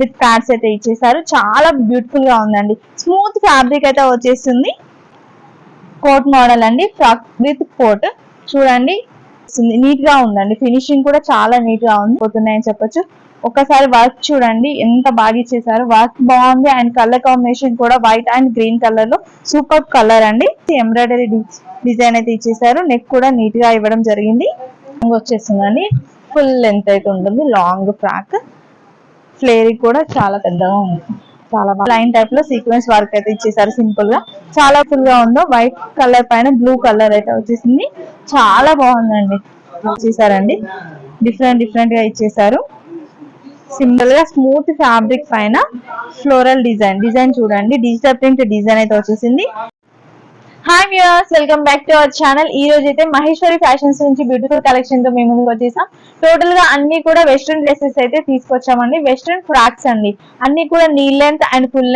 With pods అయితే ఇచ్చేసారు. చాలా బ్యూటిఫుల్ గా ఉందండి. స్మూత్ ఫ్యాబ్రిక్ అయితే వచ్చేస్తుంది. కోట్ మోడల్ అండి, ఫ్రాక్ విత్ కోట్. చూడండి నీట్ గా ఉందండి. ఫినిషింగ్ కూడా చాలా నీట్ గా ఉంది, పోతున్నాయని చెప్పొచ్చు. ఒకసారి వర్క్ చూడండి ఎంత బాగా ఇచ్చేసారు. వర్క్ బాగుంది అండ్ కలర్ కాంబినేషన్ కూడా వైట్ అండ్ గ్రీన్ కలర్ లో సూపర్ కలర్ అండి. ఎంబ్రాయిడరీ డిజైన్ అయితే ఇచ్చేసారు. నెక్ కూడా నీట్ గా ఇవ్వడం జరిగింది. వచ్చేస్తుందండి, ఫుల్ లెంత్ అయితే ఉంటుంది. లాంగ్ ఫ్రాక్, ఫ్లేర్ కూడా చాలా పెద్దగా ఉంది. చాలా బాగా లైన్ టైప్ లో సీక్వెన్స్ వర్క్ అయితే ఇచ్చేసారు. సింపుల్ గా చాలా ఫుల్ గా ఉందో. వైట్ కలర్ పైన బ్లూ కలర్ అయితే వచ్చేసింది. చాలా బాగుందండి. ఇచ్చేసారండి, డిఫరెంట్ డిఫరెంట్ గా ఇచ్చేసారు. సింపుల్ గా స్మూత్ ఫ్యాబ్రిక్ పైన ఫ్లోరల్ డిజైన్ చూడండి. డిజిటల్ ప్రింట్ డిజైన్ అయితే వచ్చేసింది. Hi viewers, welcome back to our channel. ఈ రోజు అయితే మహేశ్వరి ఫ్యాషన్స్ నుంచి బ్యూటిఫుల్ కలెక్షన్ తో మేము ముందుకు వచ్చేసాం. టోటల్ గా అన్ని కూడా వెస్ట్రన్ డ్రెస్సెస్ అయితే తీసుకొచ్చామండి. వెస్ట్రన్ ఫ్రాక్స్ అండి. అన్ని కూడా knee length and full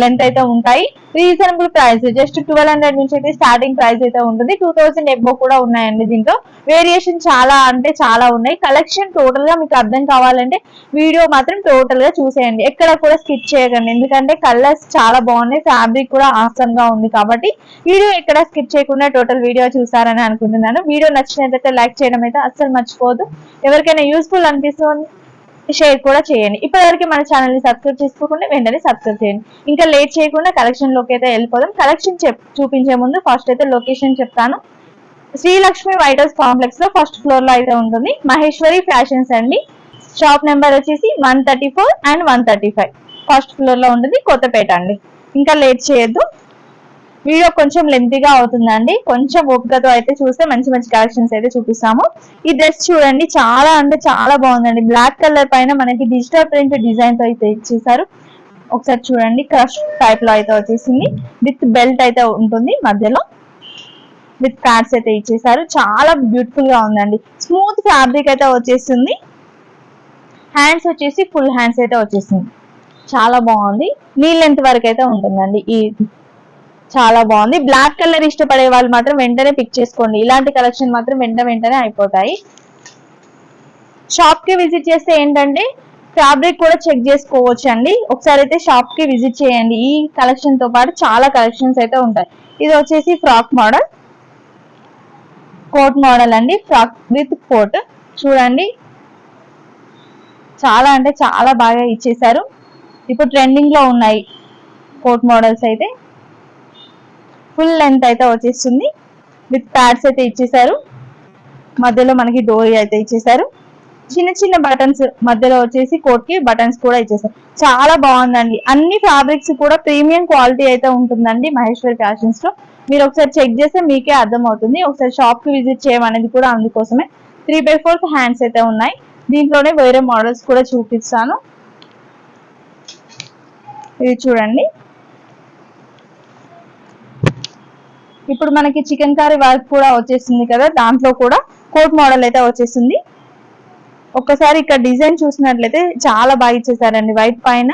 length అయితే ఉంటాయి. రీజనబుల్ ప్రైస్, జస్ట్ 1200 నుంచి అయితే స్టార్టింగ్ ప్రైస్ అయితే ఉంటుంది. 2000 ఎబో కూడా ఉన్నాయండి. దీంట్లో వేరియేషన్ చాలా అంటే చాలా ఉన్నాయి. కలెక్షన్ టోటల్ గా మీకు అర్థం కావాలంటే వీడియో మాత్రం టోటల్ గా చూసేయండి, ఎక్కడ కూడా స్కిప్ చేయకండి. ఎందుకంటే కలర్స్ చాలా బాగున్నాయి, ఫ్యాబ్రిక్ కూడా ఆసమ్ గా ఉంది. కాబట్టి వీడియో ఎక్కడ స్కిప్ చేయకుండా టోటల్ వీడియో చూసారని అనుకుంటున్నాను. వీడియో నచ్చినట్లయితే లైక్ చేయడం అయితే అస్సలు మర్చిపోవద్దు. ఎవరికైనా యూస్ఫుల్ అనిపిస్తుంది షేర్ కూడా చేయండి. ఇప్పటివరకు మన ఛానల్ ని సబ్స్క్రైబ్ చేసుకోకుండా వెంటనే సబ్స్క్రైబ్ చేయండి. ఇంకా లేట్ చేయకుండా కలెక్షన్ లోకి అయితే వెళ్ళిపోదాం. కలెక్షన్ చూపించే ముందు ఫస్ట్ అయితే లొకేషన్ చెప్తాను. శ్రీలక్ష్మి వైట్ హౌస్ కాంప్లెక్స్ లో ఫస్ట్ ఫ్లోర్ లో అయితే ఉంటుంది మహేశ్వరి ఫ్యాషన్స్ అండి. షాప్ నెంబర్ వచ్చేసి 134 అండ్ 135 ఫస్ట్ ఫ్లోర్ లో ఉంటుంది, కొత్తపేట అండి. ఇంకా లేట్ చేయొద్దు, వీడియో కొంచెం లెంతీగా అవుతుందండి. కొంచెం ఓపికతో అయితే చూస్తే మంచి మంచి కలెక్షన్స్ అయితే చూపిస్తాము. ఈ డ్రెస్ చూడండి, చాలా అంటే చాలా బాగుందండి. బ్లాక్ కలర్ పైన మనకి డిజిటల్ ప్రింట్ డిజైన్ తో అయితే ఇచ్చేసారు. ఒకసారి చూడండి, క్రష్ టైప్ లో అయితే వచ్చేసింది. విత్ బెల్ట్ అయితే ఉంటుంది మధ్యలో, విత్ ప్యాడ్స్ అయితే ఇచ్చేసారు. చాలా బ్యూటిఫుల్ గా ఉందండి. స్మూత్ ఫ్యాబ్రిక్ అయితే వచ్చేస్తుంది. హ్యాండ్స్ వచ్చేసి ఫుల్ హ్యాండ్స్ అయితే వచ్చేసింది. చాలా బాగుంది. నీ లెంత్ వరకు అయితే ఉంటుందండి. ఈ చాలా బాగుంది. బ్లాక్ కలర్ ఇష్టపడే వాళ్ళు మాత్రం వెంటనే పిక్ చేసుకోండి. ఇలాంటి కలెక్షన్ మాత్రం వెంటనే అయిపోతాయి. షాప్ కి విజిట్ చేస్తే ఏంటంటే ఫ్యాబ్రిక్ కూడా చెక్ చేసుకోవచ్చు అండి. ఒకసారి అయితే షాప్ కి విజిట్ చేయండి. ఈ కలెక్షన్ తో పాటు చాలా కలెక్షన్స్ అయితే ఉంటాయి. ఇది వచ్చేసి ఫ్రాక్ మోడల్, కోట్ మోడల్ అండి. ఫ్రాక్ విత్ కోట్ చూడండి, చాలా అంటే చాలా బాగా ఇచ్చేసారు. ఇప్పుడు ట్రెండింగ్ లో ఉన్నాయి కోట్ మోడల్స్ అయితే. ఫుల్ లెంత్ అయితే వచ్చేస్తుంది. విత్ ప్యాడ్స్ అయితే ఇచ్చేసారు. మధ్యలో మనకి డోరీ అయితే ఇచ్చేసారు. చిన్న చిన్న బటన్స్ మధ్యలో వచ్చేసి కోట్ కి బటన్స్ కూడా ఇచ్చేసారు. చాలా బాగుందండి. అన్ని ఫ్యాబ్రిక్స్ కూడా ప్రీమియం క్వాలిటీ అయితే ఉంటుందండి మహేశ్వరి ఫ్యాషన్స్ లో. మీరు ఒకసారి చెక్ చేస్తే మీకే అర్థం అవుతుంది. ఒకసారి షాప్ కి విజిట్ చేయమనేది కూడా అందుకోసమే. 3/4 హ్యాండ్స్ అయితే ఉన్నాయి. దీంట్లోనే వేరే మోడల్స్ కూడా చూపిస్తాను. ఇది చూడండి, ఇప్పుడు మనకి చికెన్ కర్రీ వర్క్ కూడా వచ్చేసింది కదా, దాంట్లో కూడా కోట్ మోడల్ అయితే వచ్చేసింది. ఒక్కసారి ఇక్కడ డిజైన్ చూసినట్లయితే చాలా బాగా ఇచ్చేసారండి. వైట్ పైన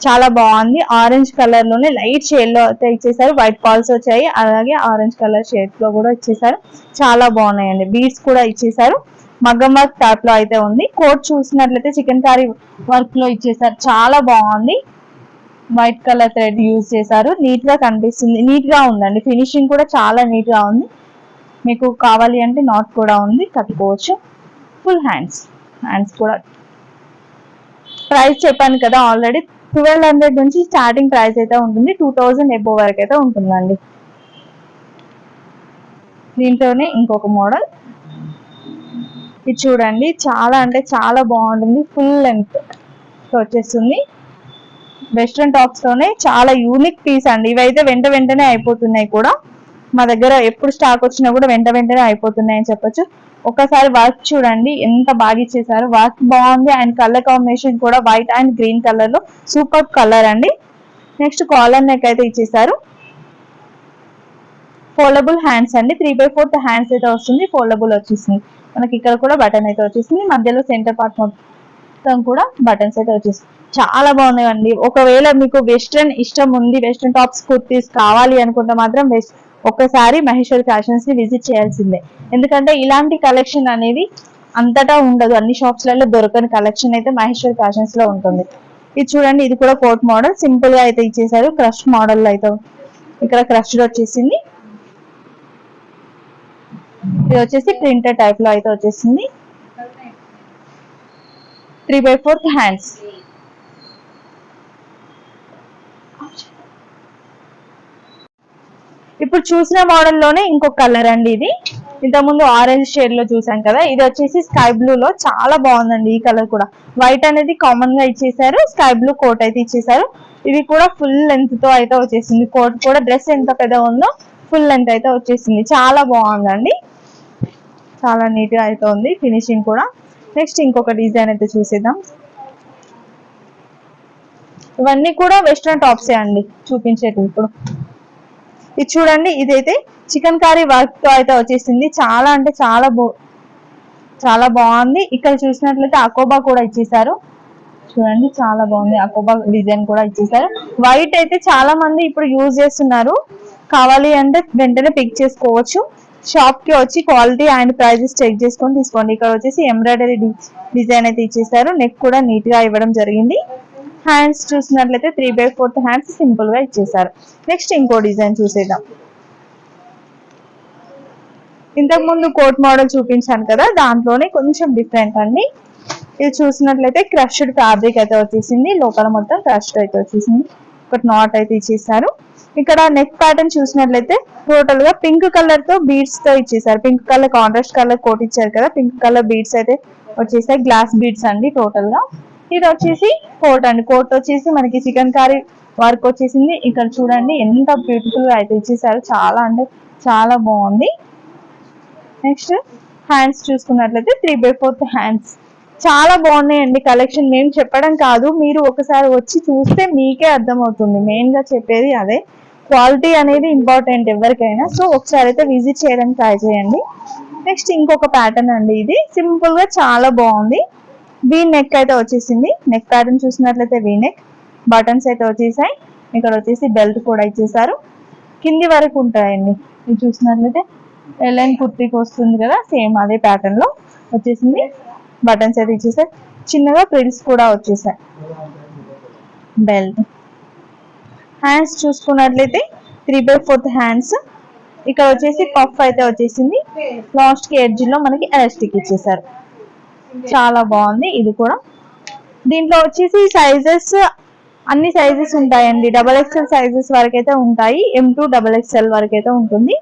చాలా బాగుంది. ఆరెంజ్ కలర్ లోనే లైట్ షేడ్ లో అయితే ఇచ్చేసారు. వైట్ పాల్స్ వచ్చాయి, అలాగే ఆరెంజ్ కలర్ షేడ్ లో కూడా ఇచ్చేసారు. చాలా బాగున్నాయండి. బీడ్స్ కూడా ఇచ్చేసారు. మగ్గం వర్క్ టైప్ లో అయితే ఉంది. కోట్ చూసినట్లయితే చికెన్ కర్రీ వర్క్ లో ఇచ్చేసారు. చాలా బాగుంది. వైట్ కలర్ థ్రెడ్ యూజ్ చేశారు. నీట్ గా కనిపిస్తుంది, నీట్ గా ఉందండి. ఫినిషింగ్ కూడా చాలా నీట్ గా ఉంది. మీకు కావాలి అంటే నాట్ కూడా ఉంది, కట్టుకోవచ్చు. ఫుల్ హ్యాండ్స్ కూడా. ప్రైస్ చెప్పాను కదా ఆల్రెడీ, 1200 నుంచి స్టార్టింగ్ ప్రైస్ అయితే ఉంటుంది. 2000 ఎబో వరకు అయితే ఉంటుందండి. దీంట్లోనే ఇంకొక మోడల్ ఇది చూడండి, చాలా అంటే చాలా బాగుంటుంది. ఫుల్ లెంత్ వచ్చేస్తుంది. వెస్ట్రన్ టాప్స్ లోనే చాలా యూనిక్ పీస్ అండి. ఇవైతే వెంటనే అయిపోతున్నాయి కూడా. మా దగ్గర ఎప్పుడు స్టాక్ వచ్చినా కూడా వెంటనే అయిపోతున్నాయి అని చెప్పొచ్చు. ఒకసారి వర్క్ చూడండి ఎంత బాగా ఇచ్చేసారు. వర్క్ బాగుంది అండ్ కలర్ కాంబినేషన్ కూడా వైట్ అండ్ గ్రీన్ కలర్ లో సూపర్ కలర్ అండి. నెక్స్ట్ కాలర్ నెక్ అయితే ఇచ్చేసారు. ఫోల్డబుల్ హ్యాండ్స్ అండి. 3/4 హ్యాండ్స్ అయితే వస్తుంది. ఫోల్డబుల్ వచ్చేసింది. మనకి ఇక్కడ కూడా బటన్ అయితే వచ్చేసింది. మధ్యలో సెంటర్ పార్ట్ మొత్తం కూడా బటన్స్ అయితే వచ్చేసింది. చాలా బాగున్నాయండి. ఒకవేళ మీకు వెస్ట్రన్ ఇష్టం ఉంది, వెస్ట్రన్ టాప్స్ కుర్తీస్ కావాలి అనుకుంటే మాత్రం ఒక్కసారి మహేశ్వరి ఫ్యాషన్స్ ని విజిట్ చేయాల్సిందే. ఎందుకంటే ఇలాంటి కలెక్షన్ అనేది అంతటా ఉండదు, అన్ని షాప్స్ లలో దొరకని కలెక్షన్ అయితే మహేశ్వరి ఫ్యాషన్స్ లో ఉంటుంది. ఇది చూడండి, ఇది కూడా కోట్ మోడల్ సింపుల్ గా అయితే ఇచ్చేసారు. క్రష్ మోడల్ అయితే ఇక్కడ క్రష్ వచ్చేసింది. ఇది వచ్చేసి ప్రింటర్ టైప్ లో అయితే వచ్చేసింది. 3/4 హ్యాండ్స్. ఇప్పుడు చూసిన మోడల్ లోనే ఇంకొక కలర్ అండి. ఇది ఇంతకుముందు ఆరెంజ్ షేడ్ లో చూసాం కదా, ఇది వచ్చేసి స్కై బ్లూ లో చాలా బాగుందండి. ఈ కలర్ కూడా వైట్ అనేది కామన్ గా ఇచ్చేసారు, స్కై బ్లూ కోట్ అయితే ఇచ్చేసారు. ఇది కూడా ఫుల్ లెంత్ తో అయితే వచ్చేసింది. కోట్ కూడా డ్రెస్ ఎంత పెద్ద ఉందో ఫుల్ లెంత్ అయితే వచ్చేసింది. చాలా బాగుందండి, చాలా నీట్ గా అయితే ఉంది ఫినిషింగ్ కూడా. నెక్స్ట్ ఇంకొక డిజైన్ అయితే చూసేద్దాం. ఇవన్నీ కూడా వెస్ట్రన్ టాప్సే అండి చూపించేది. ఇప్పుడు ఇది చూడండి, ఇదైతే చికెన్ కర్రీ వర్క్ తో అయితే వచ్చేసింది. చాలా అంటే చాలా బాగుంది. ఇక్కడ చూసినట్లయితే అకోబా కూడా ఇచ్చేసారు. చూడండి చాలా బాగుంది, అకోబా డిజైన్ కూడా ఇచ్చేసారు. వైట్ అయితే చాలా మంది ఇప్పుడు యూజ్ చేస్తున్నారు. కావాలి అంటే వెంటనే పిక్ చేసుకోవచ్చు. షాప్ కి వచ్చి క్వాలిటీ అండ్ ప్రైజెస్ చెక్ చేసుకొని తీసుకోండి. ఇక్కడ వచ్చేసి ఎంబ్రాయిడరీ డిజైన్ అయితే ఇచ్చేసారు. నెక్ కూడా నీట్ గా ఇవ్వడం జరిగింది. హ్యాండ్స్ చూసినట్లయితే 3/4 హ్యాండ్స్ సింపుల్ గా ఇచ్చేసారు. నెక్స్ట్ ఇంకో డిజైన్ చూసేద్దాం. ఇంతకు ముందు కోట్ మోడల్ చూపించాను కదా, దాంట్లోనే కొంచెం డిఫరెంట్ అండి. ఇది చూసినట్లయితే క్రష్డ్ ఫ్యాబ్రిక్ అయితే వచ్చేసింది. లోపల మొత్తం క్రష్డ్ అయితే వచ్చేసింది. ఒకటి నాట్ అయితే ఇచ్చేసారు. ఇక్కడ నెక్ ప్యాటర్న్ చూసినట్లయితే టోటల్ గా పింక్ కలర్ తో బీడ్స్ తో ఇచ్చేసారు. Pink colour contrast colour coat ఇచ్చారు కదా, పింక్ కలర్ బీడ్స్ అయితే వచ్చేసాయి. గ్లాస్ బీడ్స్ అండి టోటల్ గా. ఇది వచ్చేసి కోట్ అండి. కోట్ వచ్చేసి మనకి చికెన్ కర్రీ వర్క్ వచ్చేసింది. ఇక్కడ చూడండి ఎంత బ్యూటిఫుల్ గా అయితే ఇచ్చేసారు. చాలా అంటే చాలా బాగుంది. నెక్స్ట్ హ్యాండ్స్ చూసుకున్నట్లయితే 3/4 హ్యాండ్స్. చాలా బాగున్నాయండి కలెక్షన్. మేము చెప్పడం కాదు, మీరు ఒకసారి వచ్చి చూస్తే మీకే అర్థమవుతుంది. మెయిన్ గా చెప్పేది అదే, క్వాలిటీ అనేది ఇంపార్టెంట్ ఎవరికైనా. సో ఒకసారి అయితే విజిట్ చేయడానికి ట్రై చేయండి. నెక్స్ట్ ఇంకొక ప్యాటర్న్ అండి. ఇది సింపుల్ గా చాలా బాగుంది. వీ నెక్ అయితే వచ్చేసింది. నెక్ ప్యాటర్న్ చూసినట్లయితే వీ నెక్, బటన్స్ అయితే వచ్చేసాయి. ఇక్కడ వచ్చేసి బెల్ట్ కూడా ఇచ్చేసారు. కింది వరకు ఉంటాయండి. ఇది చూసినట్లయితే ఎల్ఎన్ కుర్తీకి వస్తుంది కదా, సేమ్ అదే ప్యాటర్న్ లో వచ్చేసింది. బటన్స్ అయితే ఇచ్చేసాయి. చిన్నగా ప్రిల్స్ కూడా వచ్చేసాయి. బెల్ట్. హ్యాండ్స్ చూసుకున్నట్లయితే 3/4 హ్యాండ్స్. ఇక్కడ వచ్చేసి పఫ్ అయితే వచ్చేసింది. లాస్ట్ కి ఎడ్జ్ లో మనకి ఎలాస్టిక్ ఇచ్చేసారు. చాలా బాగుంది ఇది కూడా. దీంట్లో వచ్చేసి సైజెస్ అన్ని సైజెస్ ఉంటాయండి. XXL సైజెస్ వరకు అయితే ఉంటాయి. M2 XXL వరకు అయితే ఉంటుంది.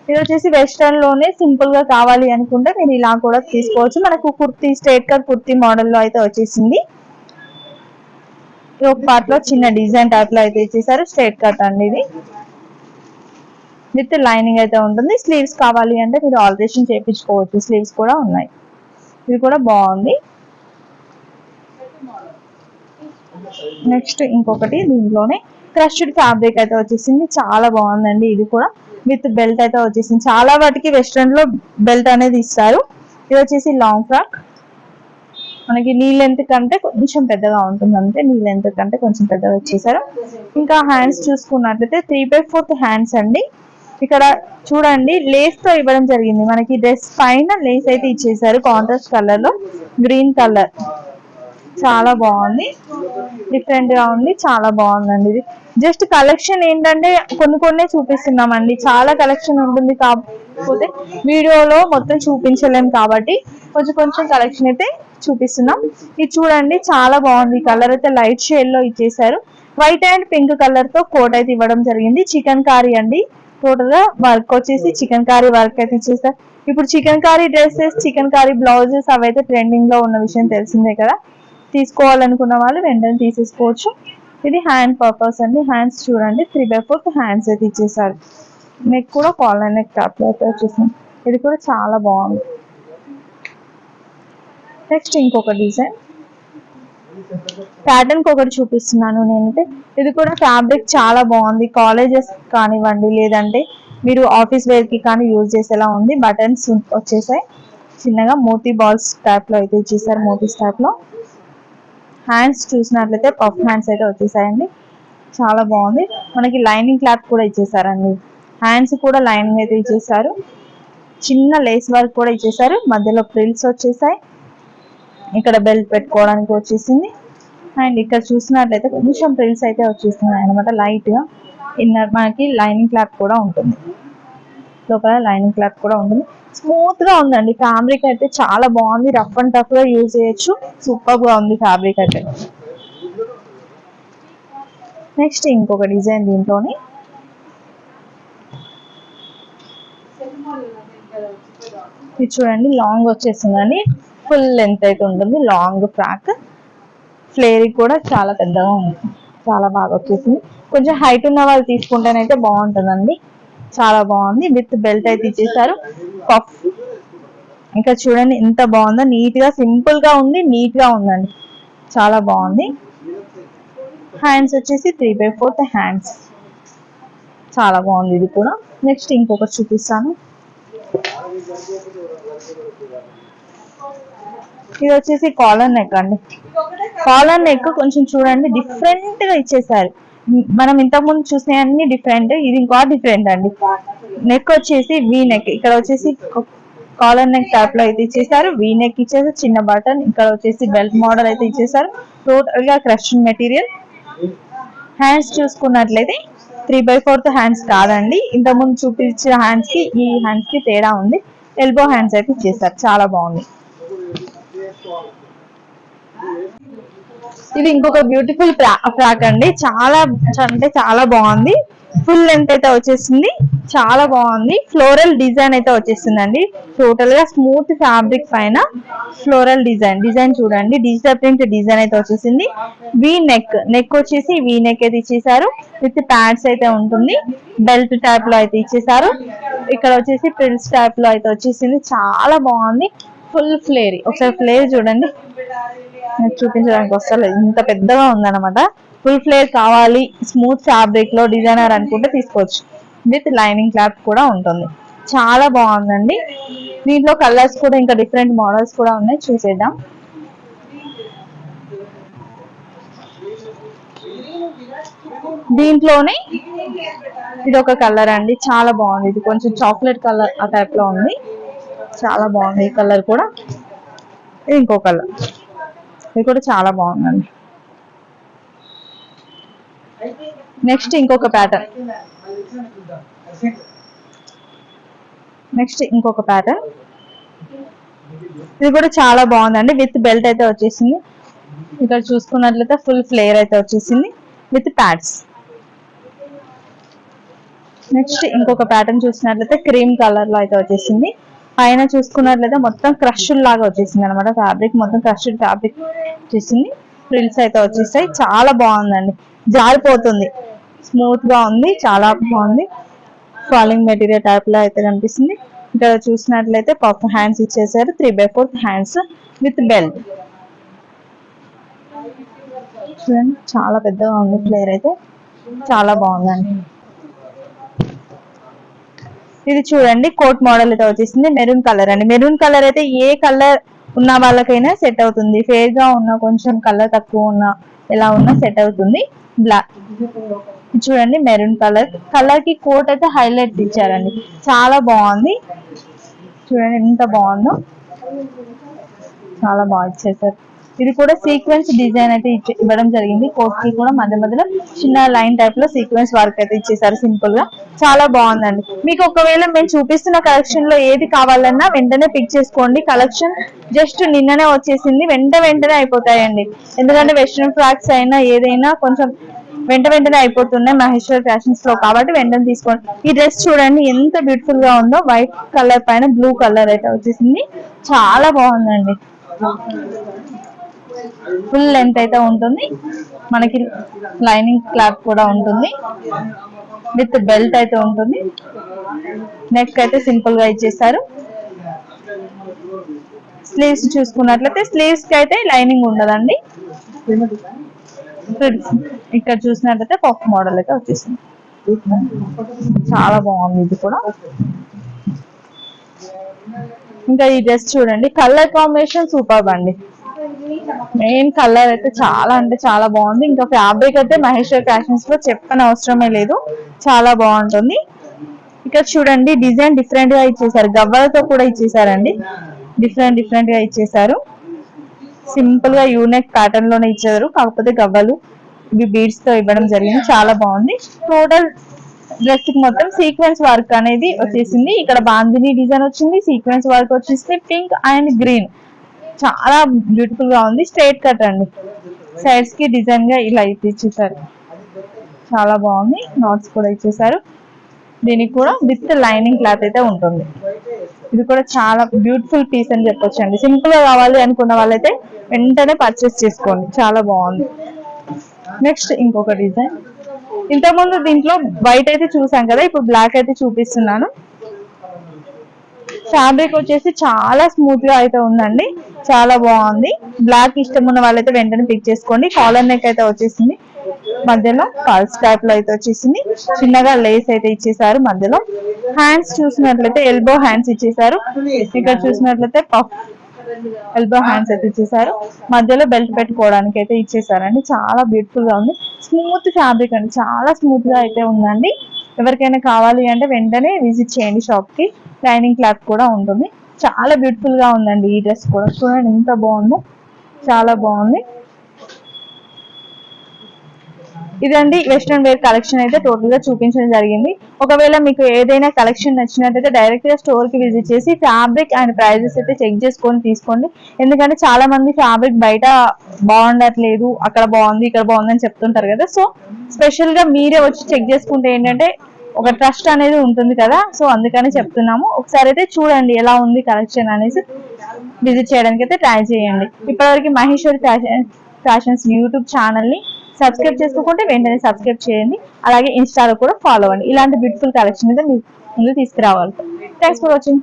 ఇది వచ్చేసి వెస్టర్న్ లోనే సింపుల్ గా కావాలి అనుకుంటే మీరు ఇలా కూడా తీసుకోవచ్చు. మనకు kurti straight cut kurti model లో అయితే వచ్చేసింది. ఒక పార్ట్ లో చిన్న డిజైన్ టైప్ లో అయితే ఇచ్చేసారు. స్ట్రైట్ కట్ అండి ఇది, విత్ లైనింగ్ అయితే ఉంటుంది. స్లీవ్స్ కావాలి అంటే మీరు ఆల్టరేషన్ చేయించుకోవచ్చు. స్లీవ్స్ కూడా ఉన్నాయి. ఇది కూడా బాగుంది. నెక్స్ట్ ఇంకొకటి, దీంట్లోనే క్రష్డ్ ఫ్యాబ్రిక్ అయితే వచ్చేసింది. చాలా బాగుందండి. ఇది కూడా విత్ బెల్ట్ అయితే వచ్చేసింది. చాలా వాటికి వెస్ట్రన్ లో బెల్ట్ అనేది ఇస్తారు. ఇది వచ్చేసి లాంగ్ ఫ్రాక్. మనకి నీ లెంత్ కంటే కొంచెం పెద్దగా ఉంటుంది, అంతే. నీ లెంత్ కంటే కొంచెం పెద్దగా ఇచ్చేసారు. ఇంకా హ్యాండ్స్ చూసుకున్నట్లయితే 3/4 హ్యాండ్స్ అండి. ఇక్కడ చూడండి లేస్ తో ఇవ్వడం జరిగింది. మనకి డ్రెస్ పైన లేస్ అయితే ఇచ్చేసారు. కాంట్రాస్ట్ కలర్ లో గ్రీన్ కలర్. చాలా బాగుంది, డిఫరెంట్ గా ఉంది. చాలా బాగుందండి. ఇది జస్ట్ కలెక్షన్ ఏంటంటే కొన్ని చూపిస్తున్నామండి. చాలా కలెక్షన్ ఉంటుంది, కాకపోతే వీడియోలో మొత్తం చూపించలేం కాబట్టి కొంచెం కలెక్షన్ అయితే చూపిస్తున్నాం. ఇది చూడండి చాలా బాగుంది. కలర్ అయితే లైట్ షేడ్ లో ఇచ్చేసారు. వైట్ అండ్ పింక్ కలర్ తో కోట్ అయితే ఇవ్వడం జరిగింది. చికెన్ కారీ అండి. టోటల్ గా వర్క్ వచ్చేసి చికెన్ కారీ వర్క్ అయితే ఇచ్చేసారు. ఇప్పుడు chikankari dresses, chikankari blouses అవైతే ట్రెండింగ్ లో ఉన్న విషయం తెలిసిందే కదా. తీసుకోవాలనుకున్న వాళ్ళు వెంటనే తీసేసుకోవచ్చు. ఇది హ్యాండ్ పర్పస్ అండి. హ్యాండ్స్ చూడండి 3/4 హ్యాండ్స్ అయితే ఇచ్చేసారు. నెక్ కూడా కాలర్ నెక్ టాప్ లో అయితే వచ్చేసింది. ఇది కూడా చాలా బాగుంది. నెక్స్ట్ ఇంకొక డిజైన్ ప్యాటర్న్ ఒకటి చూపిస్తున్నాను నేనైతే. ఇది కూడా ఫ్యాబ్రిక్ చాలా బాగుంది. కాలేజెస్ కానివ్వండి, లేదంటే మీరు ఆఫీస్ వేర్ కి కానీ యూజ్ చేసేలా ఉంది. బటన్స్ వచ్చేసాయి. చిన్నగా మోతీ బాల్స్ టైప్ లో అయితే ఇచ్చేసారు. మోతీస్ టైప్ లో. హ్యాండ్స్ చూసినట్లయితే పఫ్ హ్యాండ్స్ అయితే వచ్చేసాయండి. చాలా బాగుంది. మనకి లైనింగ్ క్లాత్ కూడా ఇచ్చేసారండి. హ్యాండ్స్ కూడా లైనింగ్ అయితే ఇచ్చేసారు. చిన్న లేస్ వర్క్ కూడా ఇచ్చేసారు, మధ్యలో ఫ్రిల్స్ వచ్చేసాయి, ఇక్కడ బెల్ట్ పెట్టుకోవడానికి వచ్చేసింది. అండ్ ఇక్కడ చూసినట్లయితే కొంచెం ఫ్రిల్స్ అయితే వచ్చేస్తున్నాయి అనమాట లైట్ గా. ఇన్నర్ మనకి లైనింగ్ క్లాత్ కూడా ఉంటుంది, లోపల లైనింగ్ క్లాత్ కూడా ఉంటుంది. స్మూత్ గా ఉందండి ఫ్యాబ్రిక్ అయితే, చాలా బాగుంది. రఫ్ అండ్ టఫ్ గా యూజ్ చేయొచ్చు, సూపర్ గా ఉంది ఫ్యాబ్రిక్ అయితే. నెక్స్ట్ ఇంకొక డిజైన్ దీంట్లోని ఇది చూడండి, లాంగ్ వచ్చేసిందండి, ఫుల్ లెంత్ అయితే ఉంటుంది. లాంగ్ ఫ్రాక్, ఫ్లేర్ కూడా చాలా పెద్దగా ఉంది, చాలా బాగా వచ్చేసింది. కొంచెం హైట్ ఉన్న వాళ్ళు తీసుకుంటేనైతే బాగుంటుందండి, చాలా బాగుంది. విత్ బెల్ట్ అయితే ఇచ్చేసారు, పఫ్. ఇంకా చూడండి ఎంత బాగుందో, నీట్ గా సింపుల్ గా ఉంది, నీట్ గా ఉందండి, చాలా బాగుంది. హ్యాండ్స్ వచ్చేసి 3/4 హ్యాండ్స్, చాలా బాగుంది ఇది కూడా. నెక్స్ట్ ఇంకొకటి చూపిస్తాను, ఇది వచ్చేసి కాలర్ నెక్ అండి. కాలర్ నెక్ కొంచెం చూడండి డిఫరెంట్ గా ఇచ్చేసారు. మనం ఇంతకు ముందు చూసిన అన్ని డిఫరెంట్, ఇది ఇంకా డిఫరెంట్ అండి. నెక్ వచ్చేసి వీ నెక్, ఇక్కడ వచ్చేసి కాలర్ నెక్ టైప్ లో అయితే ఇచ్చేసారు. వీ నెక్ ఇచ్చేసి చిన్న బటన్, ఇక్కడ వచ్చేసి బెల్ట్ మోడల్ అయితే ఇచ్చేసారు. టోటల్ గా క్రష్డ్ మెటీరియల్. హ్యాండ్స్ చూసుకున్నట్లయితే 3/4 హ్యాండ్స్ కాదండి, ఇంతకుముందు చూపించిన హ్యాండ్స్ కి ఈ హ్యాండ్స్ కి తేడా ఉంది. ఎల్బో హ్యాండ్స్ అయితే ఇచ్చేసారు, చాలా బాగుంది. ఇది ఇంకొక బ్యూటిఫుల్ ఫ్రాక్ అండి, చాలా అంటే చాలా బాగుంది. ఫుల్ లెంత్ అయితే వచ్చేసింది, చాలా బాగుంది. ఫ్లోరల్ డిజైన్ అయితే వచ్చేసిందండి, టోటల్ గా స్మూత్ ఫ్యాబ్రిక్ పైన ఫ్లోరల్ డిజైన్ చూడండి, డిజిటల్ ప్రింట్ డిజైన్ అయితే వచ్చేసింది. వీ నెక్, నెక్ వచ్చేసి వీ నెక్ అయితే ఇచ్చేసారు, విత్ ప్యాడ్స్ అయితే ఉంటుంది. బెల్ట్ టైప్ లో అయితే ఇచ్చేసారు, ఇక్కడ వచ్చేసి ప్రిల్స్ టైప్ లో అయితే వచ్చేసింది, చాలా బాగుంది. ఫుల్ ఫ్లేర్, ఒకసారి ఫ్లేర్ చూడండి, చూపించడానికి వస్తలేదు, ఇంత పెద్దగా ఉందన్నమాట. ఫుల్ ఫ్లేర్ కావాలి స్మూత్ ఫ్యాబ్రిక్ లో డిజైనర్ అనుకుంటే తీసుకోవచ్చు. విత్ లైనింగ్ క్లాత్ కూడా ఉంటుంది, చాలా బాగుందండి. దీంట్లో కలర్స్ కూడా ఇంకా డిఫరెంట్ మోడల్స్ కూడా ఉన్నాయి, చూసేద్దాం. దీంట్లోనే ఇది ఒక కలర్ అండి, చాలా బాగుంది. ఇది కొంచెం చాక్లెట్ కలర్ ఆ టైప్ లో ఉంది, చాలా బాగుంది ఈ కలర్ కూడా. ఇంకో కలర్, ఇది కూడా చాలా బాగుందండి. నెక్స్ట్ ఇంకొక ప్యాటర్న్, ఇది కూడా చాలా బాగుందండి. విత్ బెల్ట్ అయితే వచ్చేసింది, ఇక్కడ చూసుకున్నట్లయితే ఫుల్ ఫ్లేర్ అయితే వచ్చేసింది విత్ ప్యాడ్స్. నెక్స్ట్ ఇంకొక ప్యాటర్న్ చూసినట్లయితే క్రీమ్ కలర్ లో అయితే వచ్చేసింది. పైన చూసుకున్నట్లయితే మొత్తం క్రష్డ్ లాగా వచ్చేసింది అనమాట, ఫ్యాబ్రిక్ మొత్తం క్రష్డ్ ఫ్యాబ్రిక్ వచ్చేసింది. ఫ్రిల్స్ అయితే వచ్చేసాయి, చాలా బాగుందండి, జారిపోతుంది, స్మూత్ గా ఉంది, చాలా బాగుంది. ఫాలింగ్ మెటీరియల్ టైప్ లో అయితే కనిపిస్తుంది. ఇక్కడ చూసినట్లయితే పఫ్ హ్యాండ్స్ ఇచ్చేసారు, 3/4 హ్యాండ్స్ విత్ బెల్ట్. చూడండి చాలా పెద్దగా ఉంది, ఫ్లేర్ అయితే చాలా బాగుందండి. ఇది చూడండి కోట్ మోడల్ అయితే వచ్చేసింది, మెరూన్ కలర్ అండి. మెరూన్ కలర్ అయితే ఏ కలర్ ఉన్న వాళ్ళకైనా సెట్ అవుతుంది, ఫేర్ గా ఉన్న, కొంచెం కలర్ తక్కువ ఉన్న, ఎలా ఉన్నా సెట్ అవుతుంది. బ్లాక్ చూడండి, మెరూన్ కలర్ కి కోట్ అయితే హైలైట్ ఇచ్చారండి, చాలా బాగుంది. చూడండి ఎంత బాగుందో, చాలా బాగా ఇచ్చేసారు. ఇది కూడా సీక్వెన్స్ డిజైన్ అయితే ఇవ్వడం జరిగింది. కోట్ కి కూడా మధ్య మధ్యలో చిన్న లైన్ టైప్ లో సీక్వెన్స్ వర్క్ అయితే ఇచ్చేసారు, సింపుల్ గా, చాలా బాగుందండి. మీకు ఒకవేళ మేము చూపిస్తున్న కలెక్షన్ లో ఏది కావాలన్నా వెంటనే పిక్ చేసుకోండి. కలెక్షన్ జస్ట్ నిన్ననే వచ్చేసింది, వెంటనే అయిపోతాయండి. ఎందుకంటే వెస్ట్రన్ ఫ్రాక్స్ అయినా ఏదైనా కొంచెం వెంటనే అయిపోతున్నాయి మహేశ్వర్ ఫ్యాషన్స్ లో, కాబట్టి వెంటనే తీసుకోండి. ఈ డ్రెస్ చూడండి ఎంత బ్యూటిఫుల్ గా ఉందో, వైట్ కలర్ పైన బ్లూ కలర్ అయితే వచ్చేసింది, చాలా బాగుందండి. ఫుల్ లెంత్ అయితే ఉంటుంది, మనకి లైనింగ్ క్లాత్ కూడా ఉంటుంది, విత్ బెల్ట్ అయితే ఉంటుంది. నెక్ అయితే సింపుల్ గా ఇచ్చేసారు. స్లీవ్స్ చూసుకున్నట్లయితే స్లీవ్స్ కి అయితే లైనింగ్ ఉండదండి. ఇక్కడ చూసినట్లయితే పఫ్ మోడల్ అయితే వచ్చేసింది, చాలా బాగుంది ఇది కూడా. ఇంకా ఈ డ్రెస్ చూడండి, కలర్ కాంబినేషన్ సూపర్ అండి. మెయిన్ కలర్ అయితే చాలా అంటే చాలా బాగుంది. ఇంకా ఫ్యాబ్రిక్ అయితే మహేశ్వర్ ఫ్యాషన్స్ లో చెప్పని అవసరమే లేదు, చాలా బాగుంటుంది. ఇక్కడ చూడండి డిజైన్ డిఫరెంట్ గా ఇచ్చేసారు, గవ్వలతో కూడా ఇచ్చేసారండి, డిఫరెంట్ గా ఇచ్చేసారు. సింపుల్ గా యూనిక్ ప్యాటర్న్ లోనే ఇచ్చారు, కాకపోతే గవ్వలు ఇవి బీడ్స్ తో ఇవ్వడం జరిగింది. చాలా బాగుంది. టోటల్ డ్రెస్ కి మొత్తం సీక్వెన్స్ వర్క్ అనేది వచ్చేసింది. ఇక్కడ బాందిని డిజైన్ వచ్చింది, సీక్వెన్స్ వర్క్ వచ్చేసి పింక్ అండ్ గ్రీన్, చాలా బ్యూటిఫుల్ గా ఉంది. స్ట్రైట్ కట్ అండి, సైడ్స్ కి డిజైన్ గా ఇలా ఇచ్చేసారు, చాలా బాగుంది. నాట్స్ కూడా ఇచ్చేసారు. దీనికి కూడా విత్ లైనింగ్ క్లాత్ అయితే ఉంటుంది. ఇది కూడా చాలా బ్యూటిఫుల్ పీస్ అని చెప్పొచ్చు అండి. సింపుల్ గా కావాలి అనుకున్న వాళ్ళైతే వెంటనే పర్చేస్ చేసుకోండి, చాలా బాగుంది. నెక్స్ట్ ఇంకొక డిజైన్, ఇంతకుముందు దీంట్లో వైట్ అయితే చూసాం కదా, ఇప్పుడు బ్లాక్ అయితే చూపిస్తున్నాను. ఫ్యాబ్రిక్ వచ్చేసి చాలా స్మూత్ గా అయితే ఉందండి, చాలా బాగుంది. బ్లాక్ ఇష్టం ఉన్న వాళ్ళైతే వెంటనే పిక్ చేసుకోండి. కాలర్ నెక్ అయితే వచ్చేసింది, మధ్యలో పల్స్ టైప్ లో అయితే వచ్చేసింది, చిన్నగా లేస్ అయితే ఇచ్చేసారు. మధ్యలో హ్యాండ్స్ చూసినట్లయితే ఎల్బో హ్యాండ్స్ ఇచ్చేసారు. ఇక్కడ చూసినట్లయితే పఫ్ ఎల్బో హ్యాండ్స్ అయితే ఇచ్చేసారు. మధ్యలో బెల్ట్ పెట్టుకోవడానికి అయితే ఇచ్చేసారండి. చాలా బ్యూటిఫుల్ గా ఉంది. స్మూత్ ఫ్యాబ్రిక్ అండి, చాలా స్మూత్ గా అయితే ఉందండి. ఎవరికైనా కావాలి అంటే వెంటనే విజిట్ చేయండి షాప్ కి. లైనింగ్ క్లాత్ కూడా ఉంటుంది. చాలా బ్యూటిఫుల్ గా ఉందండి ఈ డ్రెస్ కూడా. చూడండి ఎంత బాగుందో, చాలా బాగుంది. ఇదండి వెస్ట్రన్ వేర్ కలెక్షన్ అయితే టోటల్ గా చూపించడం జరిగింది. ఒకవేళ మీకు ఏదైనా కలెక్షన్ నచ్చినట్టయితే డైరెక్ట్ గా స్టోర్ కి విజిట్ చేసి ఫ్యాబ్రిక్ అండ్ ప్రైజెస్ అయితే చెక్ చేసుకొని తీసుకోండి. ఎందుకంటే చాలా మంది ఫ్యాబ్రిక్ బయట బాగుండట్లేదు, అక్కడ బాగుంది ఇక్కడ బాగుంది అని చెప్తుంటారు కదా. సో స్పెషల్ గా మీరే వచ్చి చెక్ చేసుకుంటే ఏంటంటే ఒక ట్రస్ట్ అనేది ఉంటుంది కదా. సో అందుకని చెప్తున్నాము, ఒకసారి అయితే చూడండి ఎలా ఉంది కలెక్షన్ అనేసి విజిట్ చేయడానికి అయితే ట్రై చేయండి. ఇప్పటివరకు మహేశ్వరి ఫ్యాషన్స్ యూట్యూబ్ ఛానల్ ని సబ్స్క్రైబ్ చేసుకోకుంటే వెంటనే సబ్స్క్రైబ్ చేయండి. అలాగే ఇన్స్టాలో కూడా ఫాలో అవ్వండి. ఇలాంటి బ్యూటిఫుల్ కలెక్షన్ అయితే మీకు ముందు తీసుకురావాలి. Thanks for watching.